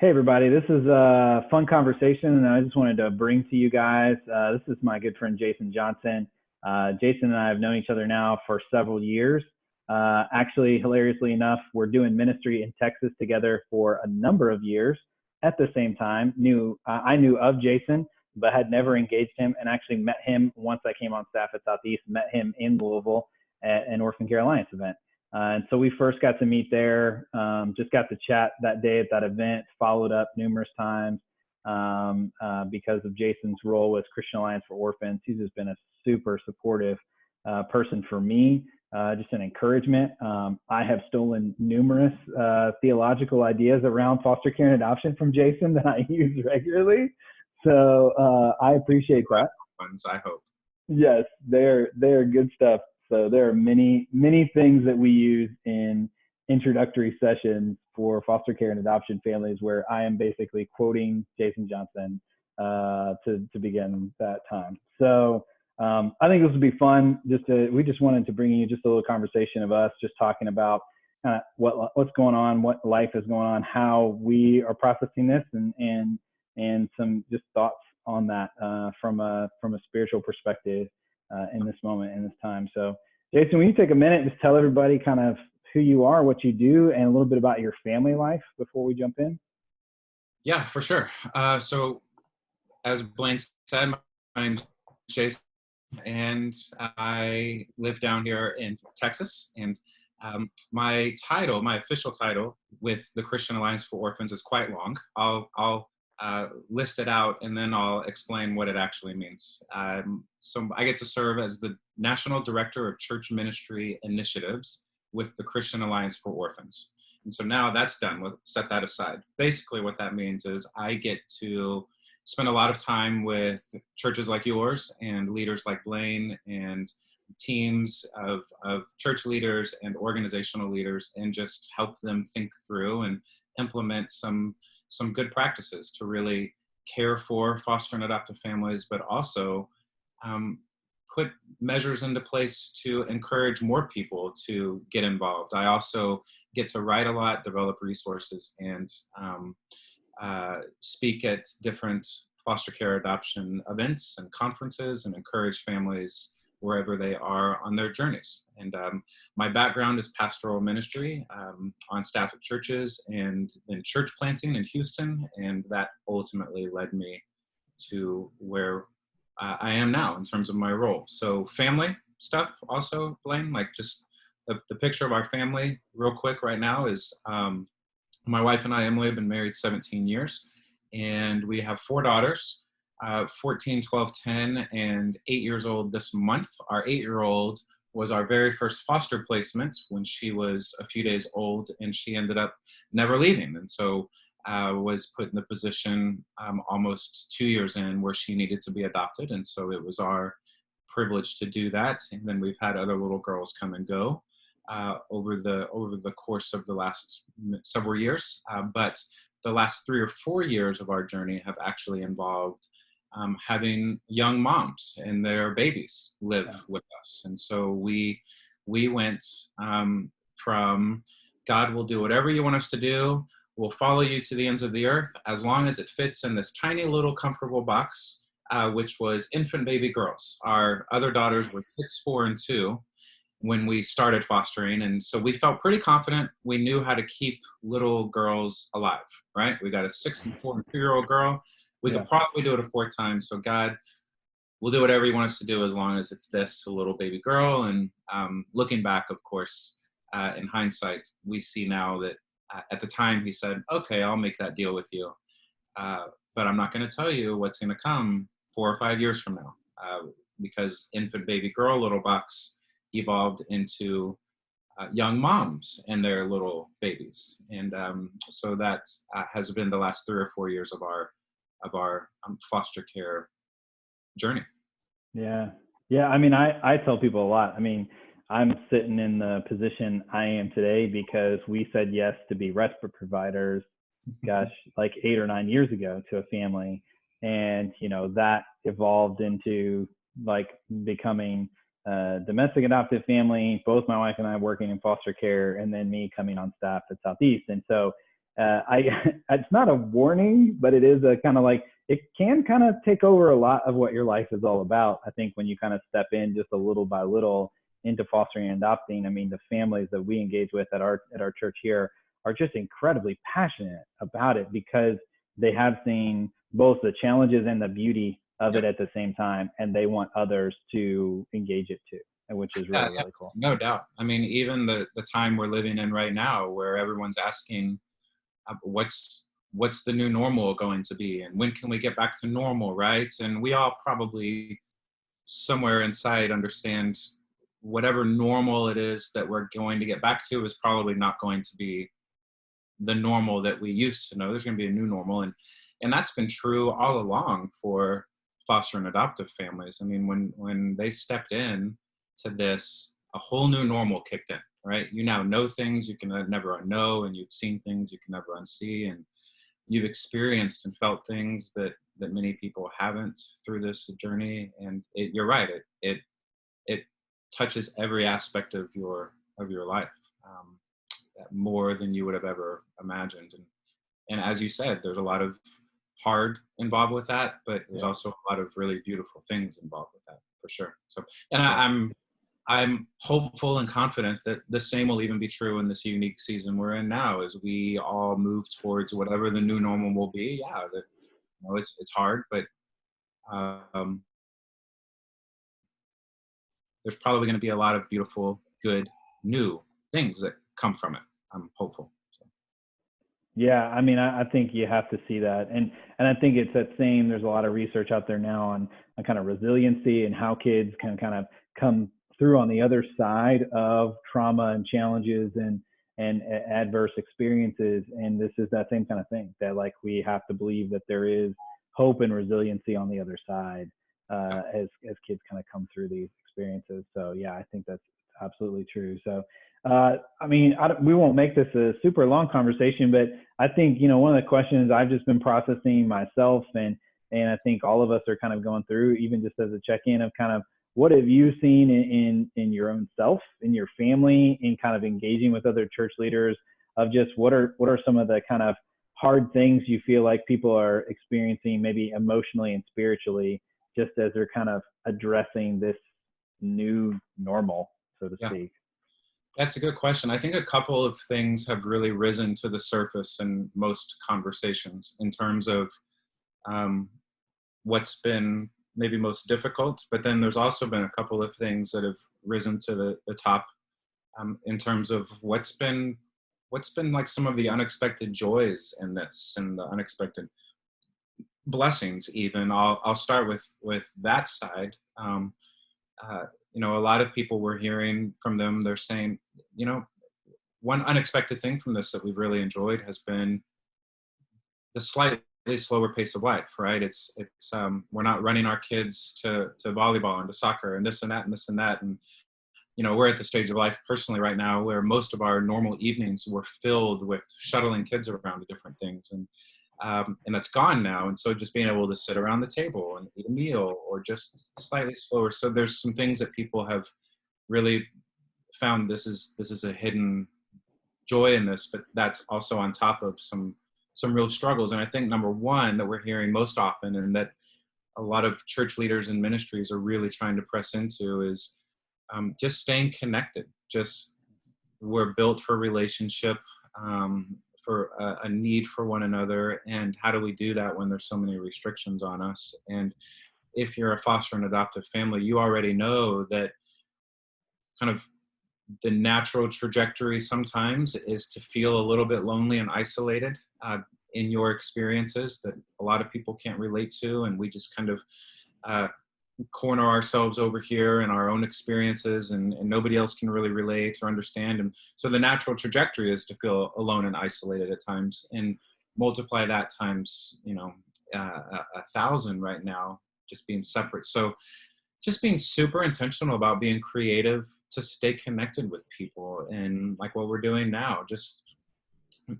Hey, everybody. This is a fun conversation, and I just wanted to bring to you guys. This is my good friend, Jason Johnson. Jason and I have known each other now for several years. Actually, hilariously enough, we're doing ministry in Texas together for a number of years at the same time. I knew of Jason, but had never engaged him, and actually met him once I came on staff at Southeast, met him in Louisville at an Orphan Care Alliance event. And so we first got to meet there, just got to chat that day at that event, followed up numerous times because of Jason's role with Christian Alliance for Orphans. He's just been a super supportive person for me, just an encouragement. I have stolen numerous theological ideas around foster care and adoption from Jason that I use regularly. So I appreciate that. Ones, I hope. Yes, they're good stuff. So there are many things that we use in introductory sessions for foster care and adoption families where I am basically quoting Jason Johnson to begin that time. So I think this would be fun. We just wanted to bring you just a little conversation of us just talking about kind of what's going on, what life is going on, how we are processing this, and some just thoughts on that from a spiritual perspective. In this moment, in this time. So Jason, will you take a minute, just tell everybody kind of who you are, what you do, and a little bit about your family life before we jump in? Yeah, for sure. So as Blaine said, my name's Jason, and I live down here in Texas. And my official title with the Christian Alliance for Orphans is quite long. I'll list it out, and then I'll explain what it actually means. So I get to serve as the National Director of Church Ministry Initiatives with the Christian Alliance for Orphans. And so now that's done, we'll set that aside. Basically what that means is I get to spend a lot of time with churches like yours and leaders like Blaine and teams of church leaders and organizational leaders, and just help them think through and implement some good practices to really care for foster and adoptive families, but also put measures into place to encourage more people to get involved. I also get to write a lot, develop resources, and speak at different foster care adoption events and conferences, and encourage families wherever they are on their journeys. And my background is pastoral ministry, on staff at churches and in church planting in Houston, and that ultimately led me to where I am now in terms of my role. So family stuff also, Blaine, like just the picture of our family real quick right now is my wife and I, Emily, have been married 17 years, and we have 4 daughters. 14, 12, 10, and 8 years old this month. Our 8-year-old was our very first foster placement when she was a few days old, and she ended up never leaving. And so was put in the position almost 2 years in where she needed to be adopted. And so it was our privilege to do that. And then we've had other little girls come and go over the course of the last several years. But the last 3 or 4 years of our journey have actually involved having young moms and their babies live with us. And so we went from God will do whatever you want us to do. We'll follow you to the ends of the earth as long as it fits in this tiny little comfortable box, which was infant baby girls. Our other daughters were 6, 4, and 2 when we started fostering. And so we felt pretty confident. We knew how to keep little girls alive, right? We got a 6 and 4 and 2-year-old girl. We could probably do it a 4th time. So God, we'll do whatever you want us to do as long as it's this, a little baby girl. And looking back, of course, in hindsight, we see now that at the time he said, okay, I'll make that deal with you. But I'm not going to tell you what's going to come 4 or 5 years from now, because infant baby girl little box evolved into young moms and their little babies. And so that has been the last 3 or 4 years of our foster care journey. Yeah. I mean, I tell people a lot. I mean, I'm sitting in the position I am today because we said yes to be respite providers, like 8 or 9 years ago to a family. And, that evolved into like becoming a domestic adoptive family, both my wife and I working in foster care, and then me coming on staff at Southeast. And so I it's not a warning, but it is a kind of like it can kind of take over a lot of what your life is all about. I think when you kind of step in just a little by little into fostering and adopting, I mean, the families that we engage with at our church here are just incredibly passionate about it because they have seen both the challenges and the beauty of it at the same time, and they want others to engage it too, which is Yeah, really really cool. no doubt. I mean, even the time we're living in right now, where everyone's asking, what's the new normal going to be, and when can we get back to normal, right? And we all probably somewhere inside understand whatever normal it is that we're going to get back to is probably not going to be the normal that we used to know. There's going to be a new normal, and that's been true all along for foster and adoptive families. I mean, when they stepped in to this, a whole new normal kicked in, right? You now know things you can never unknow, and you've seen things you can never unsee, and you've experienced and felt things that many people haven't through this journey. And you're right, it touches every aspect of your life. More than you would have ever imagined. And as you said, there's a lot of hard involved with that, but there's also a lot of really beautiful things involved with that, for sure. So, and I'm hopeful and confident that the same will even be true in this unique season we're in now, as we all move towards whatever the new normal will be. Yeah, it's hard, but um, there's probably going to be a lot of beautiful, good, new things that come from it. I'm hopeful. So. Yeah, I mean, I think you have to see that, and I think it's that same. There's a lot of research out there now on kind of resiliency and how kids can kind of come through on the other side of trauma and challenges and adverse experiences. And this is that same kind of thing that like we have to believe that there is hope and resiliency on the other side as kids kind of come through these experiences. So yeah, I think that's absolutely true. So. I mean, we won't make this a super long conversation, but I think, one of the questions I've just been processing myself and I think all of us are kind of going through, even just as a check-in of kind of what have you seen in your own self, in your family, in kind of engaging with other church leaders of just what are some of the kind of hard things you feel like people are experiencing maybe emotionally and spiritually just as they're kind of addressing this new normal, so to speak. That's a good question. I think a couple of things have really risen to the surface in most conversations in terms of what's been maybe most difficult, but then there's also been a couple of things that have risen to the top in terms of what's been like some of the unexpected joys in this and the unexpected blessings even. I'll start with that side. A lot of people we're hearing from them, they're saying, one unexpected thing from this that we've really enjoyed has been the slightly slower pace of life, right? It's we're not running our kids to volleyball and to soccer and this and that and this and that. And, we're at the stage of life personally right now where most of our normal evenings were filled with shuttling kids around to different things. And that's gone now. And so just being able to sit around the table and eat a meal or just slightly slower. So there's some things that people have really found this is a hidden joy in this, but that's also on top of some real struggles. And I think number one that we're hearing most often and that a lot of church leaders and ministries are really trying to press into is just staying connected. Just we're built for relationship, for a need for one another. And how do we do that when there's so many restrictions on us? And if you're a foster and adoptive family, you already know that kind of the natural trajectory sometimes is to feel a little bit lonely and isolated in your experiences that a lot of people can't relate to. And we just kind of corner ourselves over here in our own experiences and nobody else can really relate or understand. And so the natural trajectory is to feel alone and isolated at times, and multiply that times, 1,000 right now, just being separate. So just being super intentional about being creative to stay connected with people. And like what we're doing now, just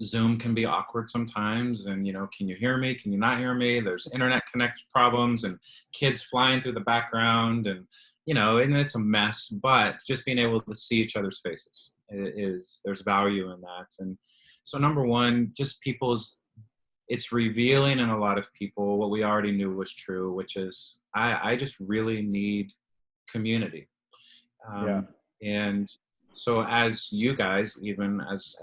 Zoom can be awkward sometimes. And, can you hear me? Can you not hear me? There's internet connect problems and kids flying through the background and, and it's a mess, but just being able to see each other's faces there's value in that. And So number one, just it's revealing in a lot of people what we already knew was true, which is I just really need community. Yeah. And so as you guys, even as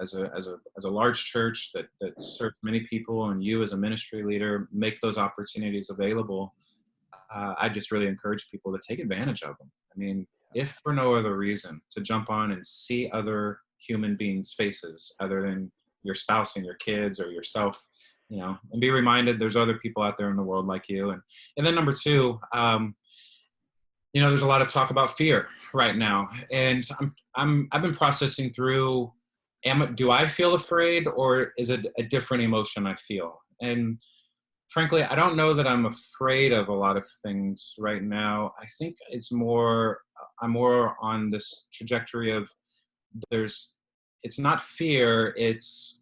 a large church that serves many people, and you as a ministry leader make those opportunities available, I just really encourage people to take advantage of them. I mean, if for no other reason, to jump on and see other human beings' faces other than your spouse and your kids or yourself, and be reminded there's other people out there in the world like you. And then number two, there's a lot of talk about fear right now, and I've been processing through, do I feel afraid, or is it a different emotion I feel? And frankly, I don't know that I'm afraid of a lot of things right now. I think I'm more on this trajectory of it's not fear, it's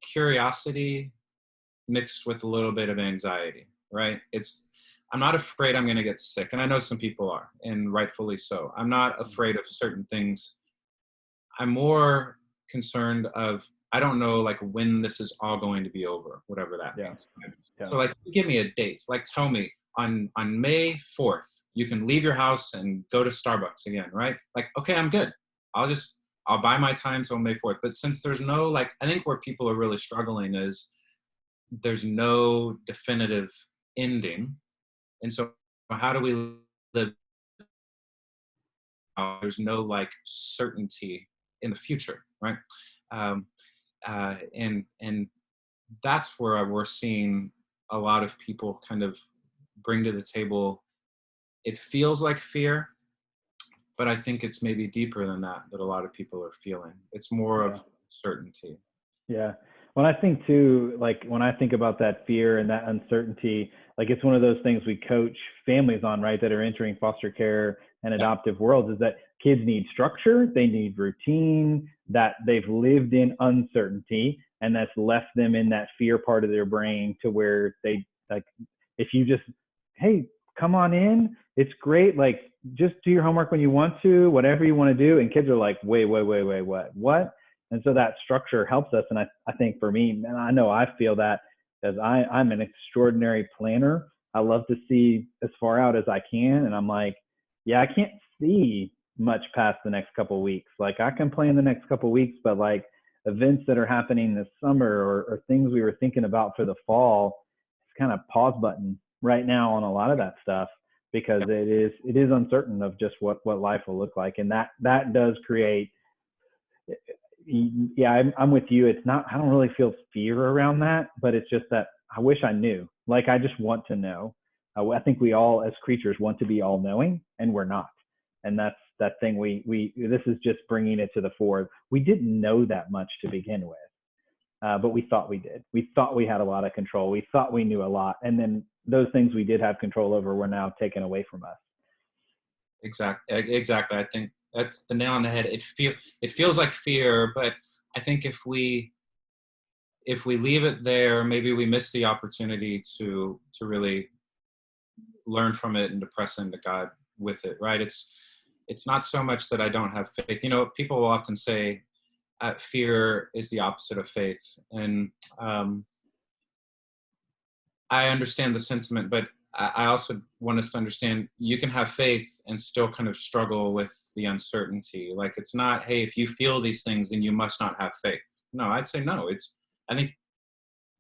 curiosity mixed with a little bit of anxiety, right? I'm not afraid I'm going to get sick. And I know some people are, and rightfully so. I'm not afraid of certain things. I'm more concerned of, I don't know, like, when this is all going to be over, whatever that means. Yeah. So, like, give me a date. Like, tell me on May 4th, you can leave your house and go to Starbucks again, right? Like, okay, I'm good. I'll buy my time till May 4th. But since there's no, like, I think where people are really struggling is there's no definitive ending. And so how do we live? There's no, like, certainty in the future, right? And that's where we're seeing a lot of people kind of bring to the table. It feels like fear, but I think it's maybe deeper than that a lot of people are feeling. It's more of certainty. Yeah. When I think too, like when I think about that fear and that uncertainty, like it's one of those things we coach families on, right, that are entering foster care and adoptive worlds, is that kids need structure, they need routine, that they've lived in uncertainty, and that's left them in that fear part of their brain to where they, like, if you just, hey, come on in, it's great, like just do your homework when you want to, whatever you want to do. And kids are like, wait, what? And so that structure helps us. And I think for me, and I know I feel that as I'm an extraordinary planner. I love to see as far out as I can. And I'm like, yeah, I can't see much past the next couple of weeks. Like I can plan the next couple of weeks, but like events that are happening this summer or things we were thinking about for the fall, it's kind of pause button right now on a lot of that stuff, because it is uncertain of just what life will look like. And that does create, yeah, I'm with you. It's not, I don't really feel fear around that, but it's just that I wish I knew. Like, I just want to know. I think we all as creatures want to be all knowing, and we're not. And that's that thing this is just bringing it to the fore. We didn't know that much to begin with, but we thought we did. We thought we had a lot of control. We thought we knew a lot. And then those things we did have control over were now taken away from us. Exactly. I think that's the nail on the head. It feels like fear, but I think if we leave it there, maybe we miss the opportunity to really learn from it and to press into God with it, right? It's not so much that I don't have faith. People will often say fear is the opposite of faith. And I understand the sentiment, but I also want us to understand you can have faith and still kind of struggle with the uncertainty. Like, it's not, hey, if you feel these things, then you must not have faith. No, I'd say no. I think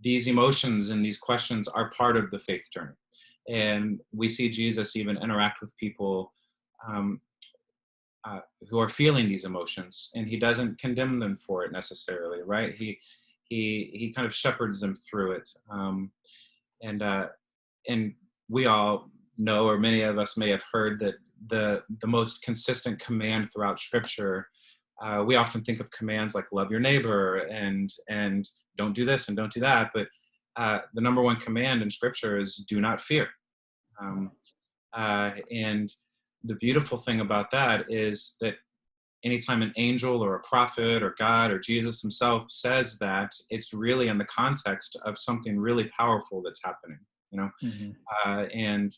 these emotions and these questions are part of the faith journey. And we see Jesus even interact with people who are feeling these emotions, and he doesn't condemn them for it necessarily, right? He kind of shepherds them through it. And we all know, or many of us may have heard, that the most consistent command throughout Scripture, we often think of commands like love your neighbor and don't do this and don't do that, but the number one command in Scripture is do not fear. And the beautiful thing about that is that anytime an angel or a prophet or God or Jesus himself says that, it's really in the context of something really powerful that's happening, and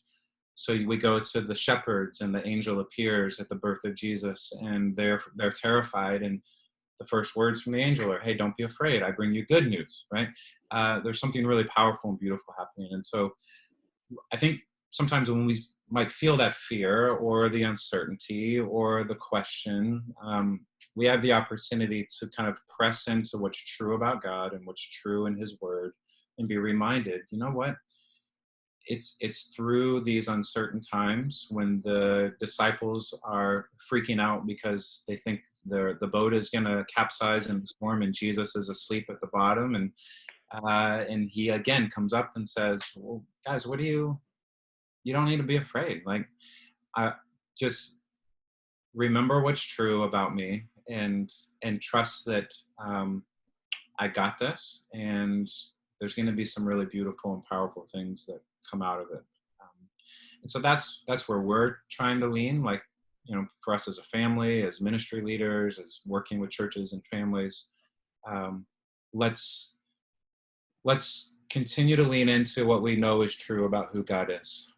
so we go to the shepherds, and the angel appears at the birth of Jesus, and they're terrified, and the first words from the angel are, hey, don't be afraid, I bring you good news, right? There's something really powerful and beautiful happening. And so I think sometimes when we might feel that fear or the uncertainty or the question, we have the opportunity to kind of press into what's true about God and what's true in his word, and be reminded, you know what? It's through these uncertain times when the disciples are freaking out because they think the boat is going to capsize in the storm and Jesus is asleep at the bottom, and he again comes up and says, well, guys, what do you don't need to be afraid. Like, I just remember what's true about me, and trust that I got this, and there's going to be some really beautiful and powerful things that come out of it. And so that's where we're trying to lean, like, for us as a family, as ministry leaders, as working with churches and families, let's continue to lean into what we know is true about who God is,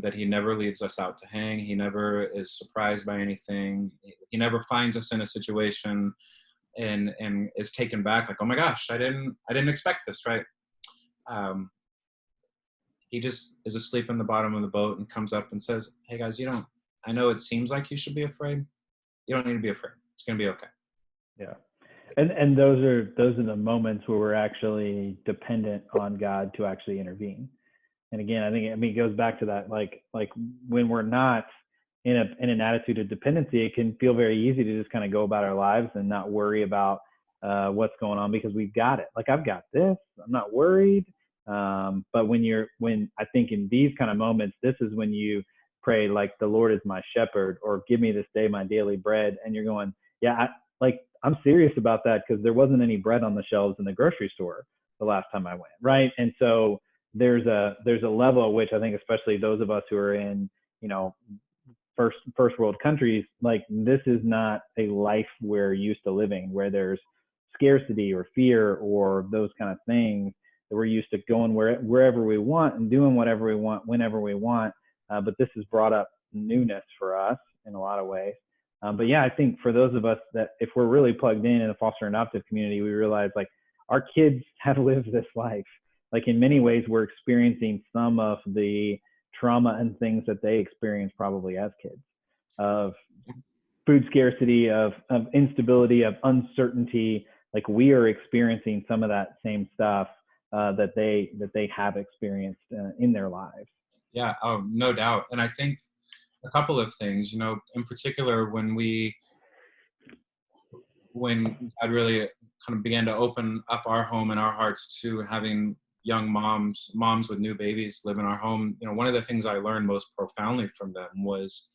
that he never leaves us out to hang. He never is surprised by anything. He never finds us in a situation and is taken back like, oh my gosh, I didn't expect this, right? He just is asleep in the bottom of the boat and comes up and says, hey guys, I know it seems like you should be afraid. You don't need to be afraid. It's going to be okay. Yeah. And those are the moments where we're actually dependent on God to actually intervene. And again, it goes back to that, like when we're not in an attitude of dependency, it can feel very easy to just kind of go about our lives and not worry about what's going on because we've got it. Like, I've got this, I'm not worried. But when I think in these kind of moments, this is when you pray, like, the Lord is my shepherd, or give me this day my daily bread. And you're going, yeah, I'm serious about that, because there wasn't any bread on the shelves in the grocery store the last time I went, right? And so there's a level at which I think, especially those of us who are in, first world countries, like, this is not a life we're used to living, where there's scarcity or fear or those kind of things, that we're used to going wherever we want and doing whatever we want whenever we want. But this has brought up newness for us in a lot of ways. But yeah, I think for those of us that, if we're really plugged in the foster and adoptive community, we realize, like, our kids have lived this life. Like, in many ways, we're experiencing some of the trauma and things that they experienced probably as kids, of food scarcity, of instability, of uncertainty. Like, we are experiencing some of that same stuff that they have experienced in their lives. Yeah, no doubt. And I think a couple of things, in particular, when God really kind of began to open up our home and our hearts to having young moms with new babies live in our home, one of the things I learned most profoundly from them was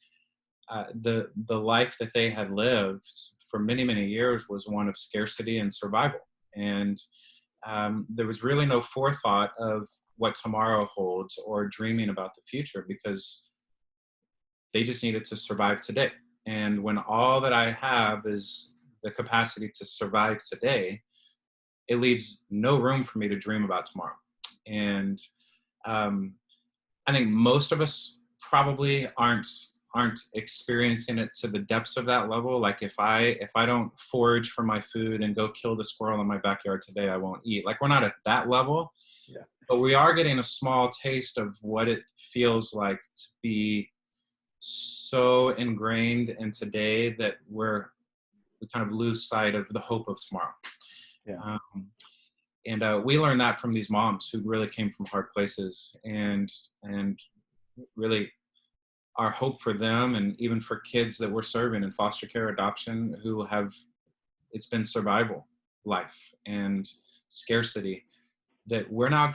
the life that they had lived for many, many years was one of scarcity and survival. And there was really no forethought of what tomorrow holds or dreaming about the future, because they just needed to survive today. And when all that I have is the capacity to survive today, it leaves no room for me to dream about tomorrow. And I think most of us probably aren't experiencing it to the depths of that level. Like, if I don't forage for my food and go kill the squirrel in my backyard today, I won't eat. Like, we're not at that level. Yeah. But we are getting a small taste of what it feels like to be so ingrained in today that we kind of lose sight of the hope of tomorrow. Yeah. And we learned that from these moms who really came from hard places, and really our hope for them, and even for kids that we're serving in foster care adoption, who it's been survival life and scarcity, that we're now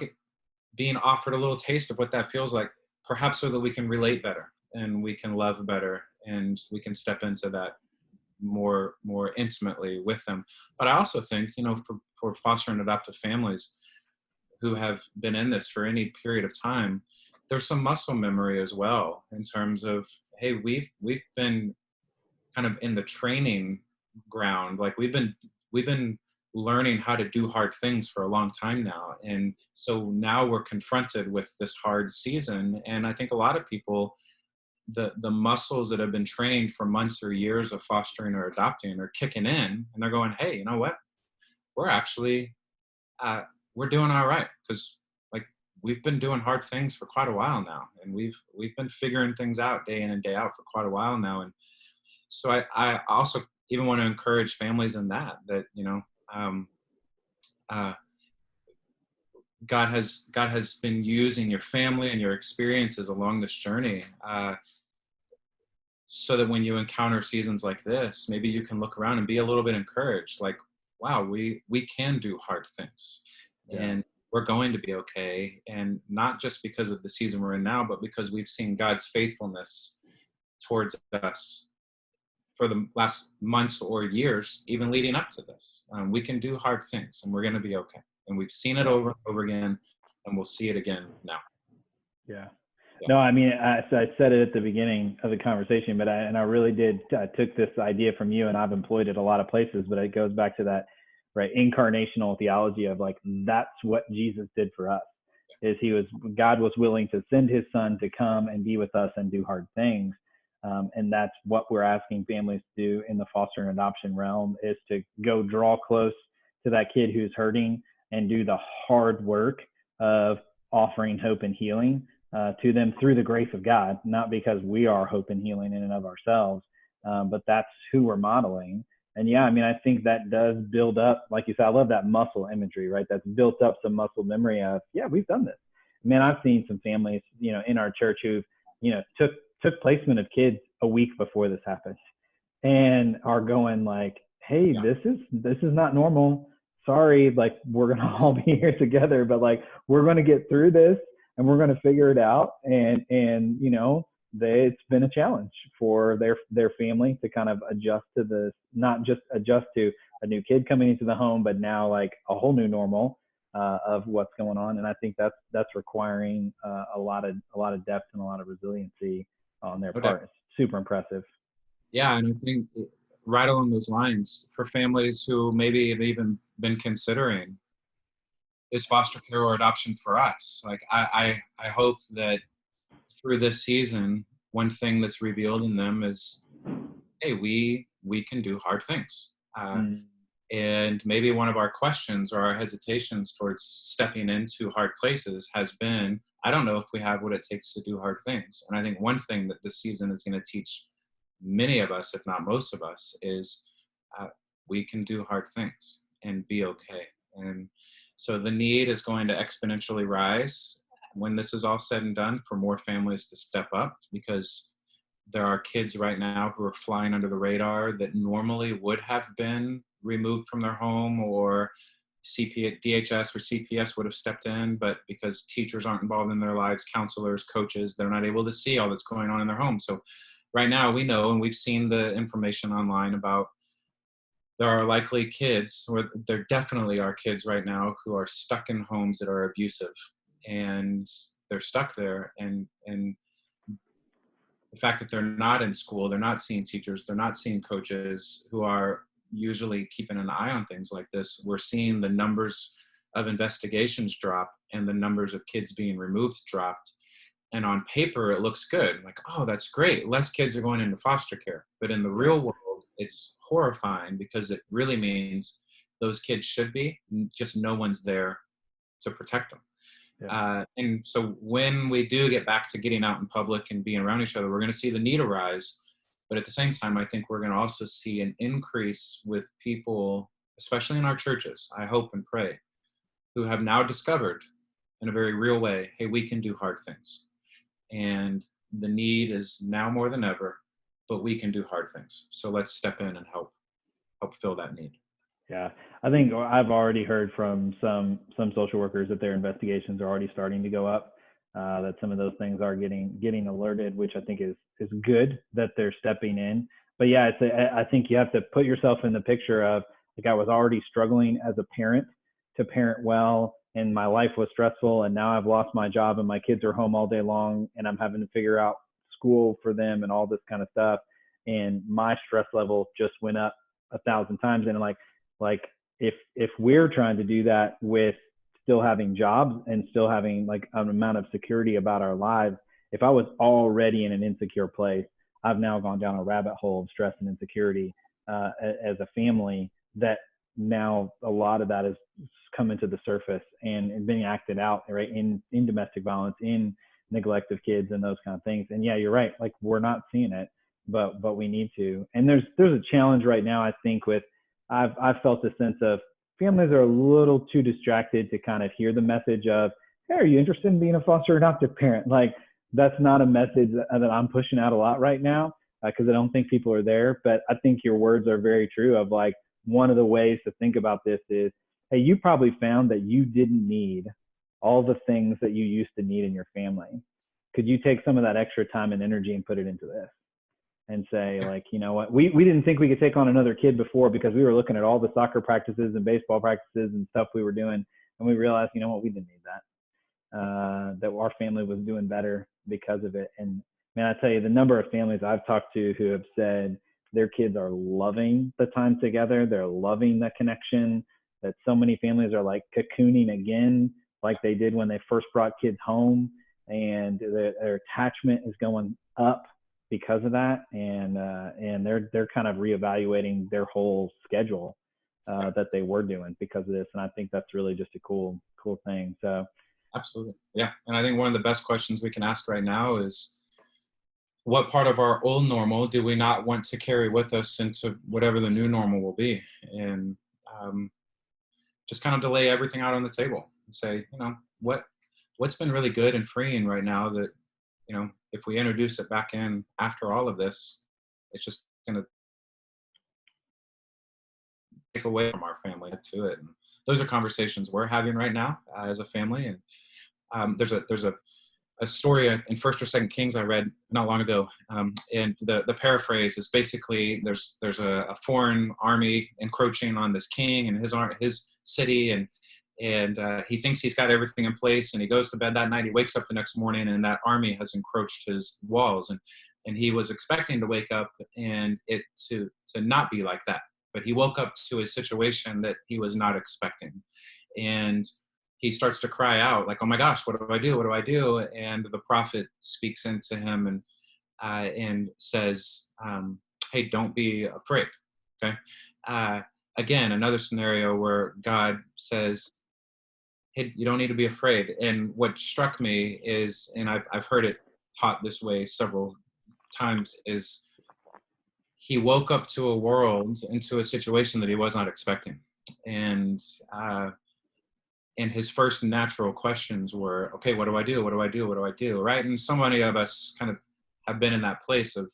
being offered a little taste of what that feels like, perhaps so that we can relate better and we can love better and we can step into that more intimately with them. But I also think, for foster and adoptive families who have been in this for any period of time, there's some muscle memory as well, in terms of, hey, we've been kind of in the training ground. Like, we've been learning how to do hard things for a long time now. And so now we're confronted with this hard season. And I think a lot of people the muscles that have been trained for months or years of fostering or adopting are kicking in, and they're going, hey, you know what? We're actually we're doing all right, because like we've been doing hard things for quite a while now, and we've been figuring things out day in and day out for quite a while now. And so I also even want to encourage families in that um, uh, God has been using your family and your experiences along this journey, so that when you encounter seasons like this, maybe you can look around and be a little bit encouraged, like, wow, we can do hard things, Yeah. and we're going to be okay. And not just because of the season we're in now, but because we've seen God's faithfulness towards us for the last months or years, even leading up to this. We can do hard things, and we're going to be okay. And we've seen it over and over again, and we'll see it again now. Yeah. Yeah. No, I mean, so I said it at the beginning of the conversation, but I really did. I took this idea from you, and I've employed it a lot of places, but it goes back to that, right? Incarnational theology of like, that's what Jesus did for us, is God was willing to send his son to come and be with us and do hard things. And that's what we're asking families to do in the foster and adoption realm, is to go draw close to that kid who's hurting and do the hard work of offering hope and healing to them through the grace of God, not because we are hope and healing in and of ourselves, but that's who we're modeling. And yeah, I mean, I think that does build up, like you said, I love that muscle imagery, right? That's built up some muscle memory of, yeah, we've done this. Man, I've seen some families, in our church who've, took placement of kids a week before this happened, and are going like, hey, Yeah. this is not normal. Sorry, like we're gonna all be here together, but like we're gonna get through this and we're gonna figure it out. And it's been a challenge for their family to kind of adjust to this, not just adjust to a new kid coming into the home, but now like a whole new normal of what's going on. And I think that's requiring a lot of depth and a lot of resiliency on their part. It's super impressive. Yeah, and I think right along those lines, for families who maybe have even been considering, is foster care or adoption for us? Like, I hope that through this season, one thing that's revealed in them is, hey, we can do hard things. And maybe one of our questions or our hesitations towards stepping into hard places has been, I don't know if we have what it takes to do hard things. And I think one thing that this season is going to teach many of us, if not most of us, is we can do hard things and be okay. And so the need is going to exponentially rise when this is all said and done, for more families to step up, because there are kids right now who are flying under the radar that normally would have been removed from their home, or DHS or CPS would have stepped in, but because teachers aren't involved in their lives, counselors, coaches, they're not able to see all that's going on in their home. So right now we know, and we've seen the information online about, there are likely kids, or there definitely are kids right now who are stuck in homes that are abusive, and they're stuck there. And the fact that they're not in school, they're not seeing teachers, they're not seeing coaches who are usually keeping an eye on things like this. We're seeing the numbers of investigations drop and the numbers of kids being removed dropped. And on paper, it looks good. Like, oh, that's great. Less kids are going into foster care. But in the real world, it's horrifying, because it really means those kids should be, just no one's there to protect them. Yeah. And so when we do get back to getting out in public and being around each other, we're going to see the need arise. But at the same time, I think we're going to also see an increase with people, especially in our churches, I hope and pray, who have now discovered in a very real way, hey, we can do hard things. And the need is now more than ever, but we can do hard things. So let's step in and help fill that need. Yeah, I think I've already heard from some social workers that their investigations are already starting to go up. That some of those things are getting alerted, which I think is good that they're stepping in. But yeah, I think you have to put yourself in the picture of, like, I was already struggling as a parent to parent well, and my life was stressful, and now I've lost my job and my kids are home all day long, and I'm having to figure out school for them and all this kind of stuff, and my stress level just went up 1,000 times. And like if we're trying to do that with still having jobs and still having like an amount of security about our lives, if I was already in an insecure place, I've now gone down a rabbit hole of stress and insecurity as a family, that now a lot of that has come into the surface and being acted out, right, in domestic violence, in neglect of kids and those kind of things. And yeah, you're right. Like, we're not seeing it, but we need to. And there's a challenge right now, I think, with I've felt a sense of families are a little too distracted to kind of hear the message of, hey, are you interested in being a foster adoptive parent? Like, that's not a message that I'm pushing out a lot right now, because I don't think people are there. But I think your words are very true of, like, one of the ways to think about this is, hey, you probably found that you didn't need all the things that you used to need in your family. Could you take some of that extra time and energy and put it into this? And say, like, you know what, we didn't think we could take on another kid before because we were looking at all the soccer practices and baseball practices and stuff we were doing. And we realized, you know what, we didn't need that, that our family was doing better because of it. And man, I tell you, the number of families I've talked to who have said their kids are loving the time together. They're loving the connection, that so many families are like cocooning again, like they did when they first brought kids home, and their attachment is going up because of that, and they're kind of reevaluating their whole schedule that they were doing because of this. And I think that's really just a cool thing. So absolutely, yeah. And I think one of the best questions we can ask right now is, what part of our old normal do we not want to carry with us into whatever the new normal will be? And just kind of lay everything out on the table and say, you know, what's been really good and freeing right now, that, you know, if we introduce it back in after all of this, it's just going to take away from our family to it. And those are conversations we're having right now as a family. And there's a story in First or Second Kings I read not long ago, and the paraphrase is basically, there's a foreign army encroaching on this king and his city, and he thinks he's got everything in place, and he goes to bed that night. He wakes up the next morning, and that army has encroached his walls, and he was expecting to wake up and it to not be like that, but he woke up to a situation that he was not expecting, and he starts to cry out, like, "Oh my gosh, what do I do? What do I do?" And the prophet speaks into him and says, "Hey, don't be afraid." Okay. Again, another scenario where God says, "Hey, you don't need to be afraid." And what struck me is, and I've heard it taught this way several times, is he woke up to a world, into a situation that he was not expecting, and his first natural questions were, okay, what do I do? What do I do? What do I do? Right? And so many of us kind of have been in that place of,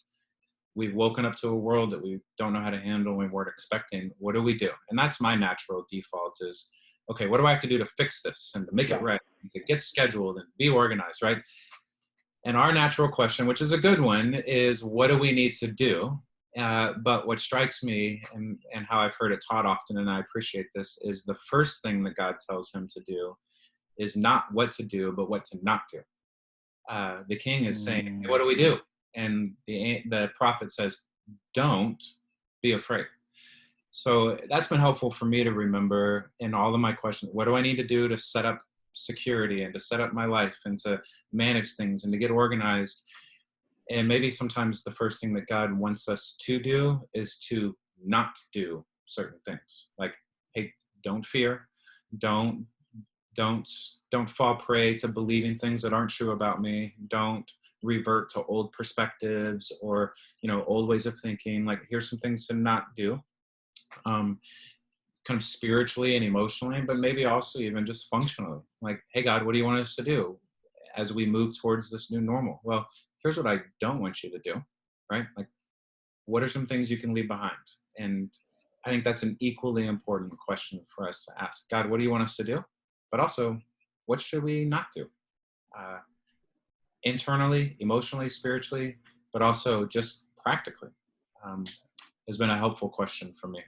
we've woken up to a world that we don't know how to handle and we weren't expecting. What do we do? And that's my natural default is, okay, what do I have to do to fix this and to make it right, and to get scheduled and be organized, right? And our natural question, which is a good one, is what do we need to do? But what strikes me, and how I've heard it taught often, and I appreciate this, is the first thing that God tells him to do is not what to do, but what to not do. The king is saying, hey, what do we do? And the prophet says, don't be afraid. So that's been helpful for me to remember in all of my questions. What do I need to do to set up security and to set up my life and to manage things and to get organized? And maybe sometimes the first thing that God wants us to do is to not do certain things. Like, hey, don't fear, don't fall prey to believing things that aren't true about me. Don't revert to old perspectives or, old ways of thinking. Like, here's some things to not do, kind of spiritually and emotionally, but maybe also even just functionally. Like, hey, God, what do you want us to do as we move towards this new normal? Well, here's what I don't want you to do, right? Like, what are some things you can leave behind? And I think that's an equally important question for us to ask. God, what do you want us to do? But also, what should we not do? Internally, emotionally, spiritually, but also just practically, has been a helpful question for me.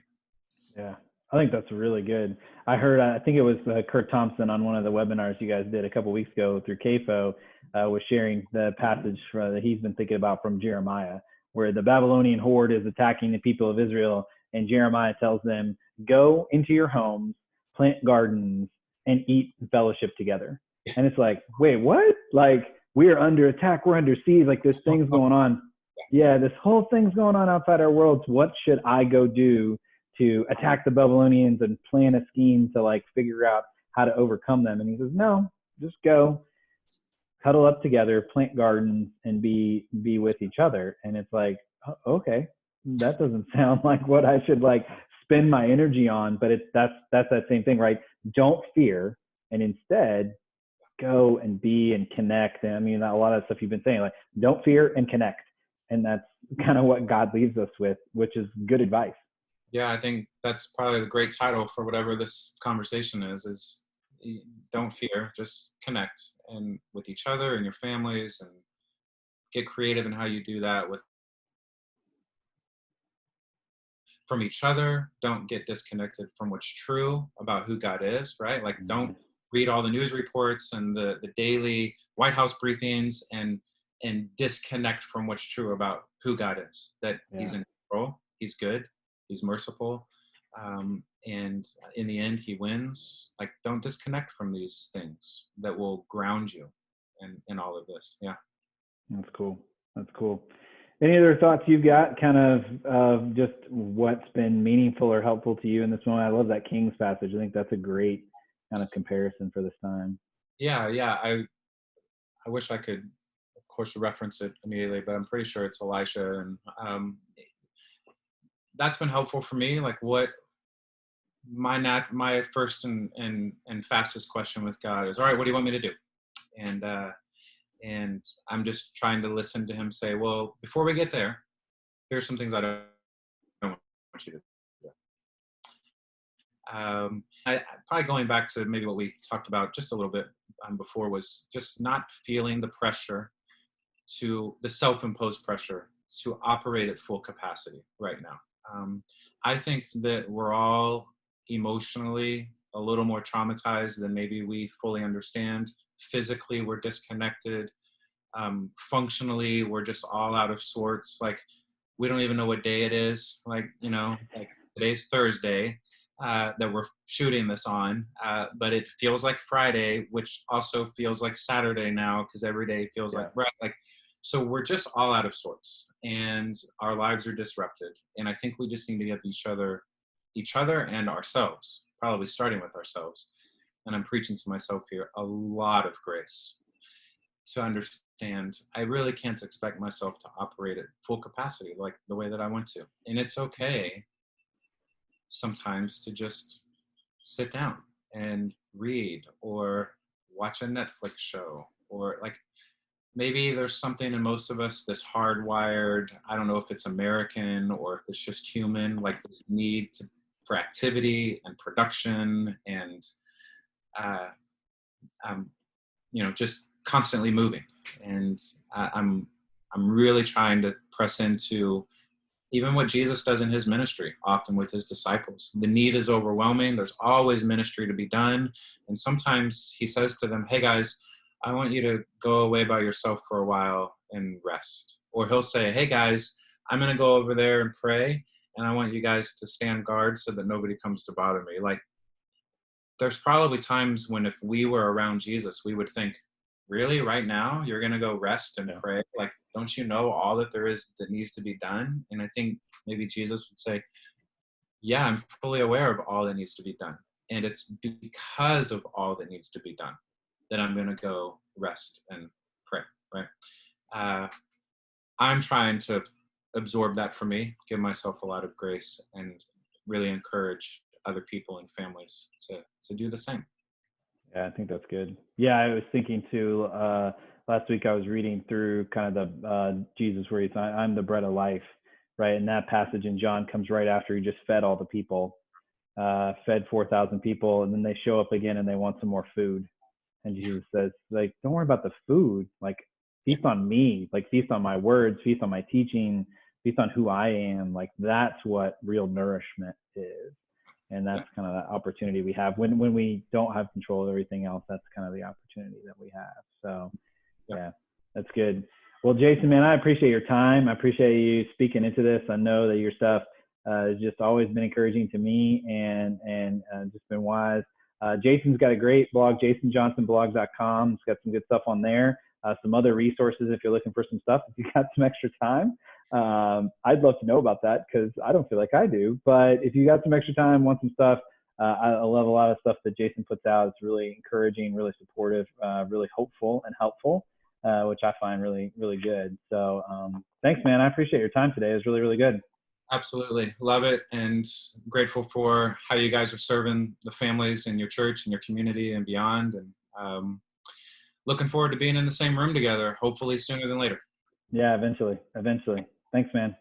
Yeah, I think that's really good. I think it was Kurt Thompson on one of the webinars you guys did a couple of weeks ago through CAFO, was sharing the passage that he's been thinking about from Jeremiah, where the Babylonian horde is attacking the people of Israel, and Jeremiah tells them, go into your homes, plant gardens, and eat and fellowship together. And it's like, wait, what? Like, we are under attack. We're under siege. Like this thing's going on. Yeah, this whole thing's going on outside our worlds. What should I go do to attack the Babylonians and plan a scheme to like figure out how to overcome them? And he says, no, just go huddle up together, plant gardens, and be with each other. And it's like, okay, that doesn't sound like what I should like spend my energy on. But that's that same thing, right? Don't fear, and instead go and be and connect. And I mean, a lot of stuff you've been saying, like don't fear and connect. And that's kind of what God leaves us with, which is good advice. Yeah, I think that's probably the great title for whatever this conversation is don't fear, just connect and with each other and your families, and get creative in how you do that with from each other. Don't get disconnected from what's true about who God is, right? Like don't read all the news reports and the daily White House briefings and disconnect from what's true about who God is, that he's in control, he's good, he's merciful, and in the end he wins. Like don't disconnect from these things that will ground you in all of this. Yeah, that's cool. Any other thoughts you've got kind of just what's been meaningful or helpful to you in this moment? I love that Kings passage. I think that's a great kind of comparison for this time. Yeah, I wish I could, of course, reference it immediately, but I'm pretty sure it's Elisha, and that's been helpful for me. Like what my first and fastest question with God is, all right, what do you want me to do? And I'm just trying to listen to him say, well, before we get there, here's some things I don't want you to do. I probably going back to maybe what we talked about just a little bit before, was just not feeling the pressure, to the self-imposed pressure to operate at full capacity right now. I think that we're all emotionally a little more traumatized than maybe we fully understand. Physically, we're disconnected. Functionally, we're just all out of sorts. Like we don't even know what day it is. Like, like today's Thursday that we're shooting this on, but it feels like Friday, which also feels like Saturday now, because every day feels like so we're just all out of sorts, and our lives are disrupted. And I think we just need to give each other and ourselves, probably starting with ourselves, and I'm preaching to myself here, a lot of grace to understand I really can't expect myself to operate at full capacity like the way that I want to. And it's okay sometimes to just sit down and read or watch a Netflix show, or like maybe there's something in most of us that's hardwired. I don't know if it's American or if it's just human, like this need for activity and production and just constantly moving. And I'm really trying to press into even what Jesus does in his ministry, often with his disciples. The need is overwhelming. There's always ministry to be done. And sometimes he says to them, hey guys, I want you to go away by yourself for a while and rest. Or he'll say, hey guys, I'm going to go over there and pray, and I want you guys to stand guard so that nobody comes to bother me. Like, there's probably times when if we were around Jesus, we would think, really, right now, you're going to go rest and pray? Like, don't you know all that there is that needs to be done? And I think maybe Jesus would say, yeah, I'm fully aware of all that needs to be done. And it's because of all that needs to be done that I'm going to go rest and pray, right? I'm trying to absorb that for me, give myself a lot of grace, and really encourage other people and families to do the same. Yeah, I think that's good. Yeah, I was thinking too, last week I was reading through kind of the Jesus where he's, I'm the bread of life, right? And that passage in John comes right after he just fed all the people, fed 4,000 people, and then they show up again and they want some more food. And Jesus says, like, don't worry about the food, like feast on me, like feast on my words, feast on my teaching, feast on who I am. Like that's what real nourishment is. And that's kind of the opportunity we have when we don't have control of everything else. That's kind of the opportunity that we have. So yeah, that's good. Well, Jason, man, I appreciate your time. I appreciate you speaking into this. I know that your stuff has just always been encouraging to me and just been wise. Jason's got a great blog, jasonjohnsonblog.com. It's got some good stuff on there. some other resources if you're looking for some stuff. If you got some extra time, I'd love to know about that because I don't feel like I do. But if you got some extra time, want some stuff, I love a lot of stuff that Jason puts out. It's really encouraging, really supportive, really hopeful and helpful, which I find really, really good. So thanks, man. I appreciate your time today. It was really, really good. Absolutely. Love it. And grateful for how you guys are serving the families in your church and your community and beyond. And looking forward to being in the same room together, hopefully sooner than later. Yeah, eventually. Thanks, man.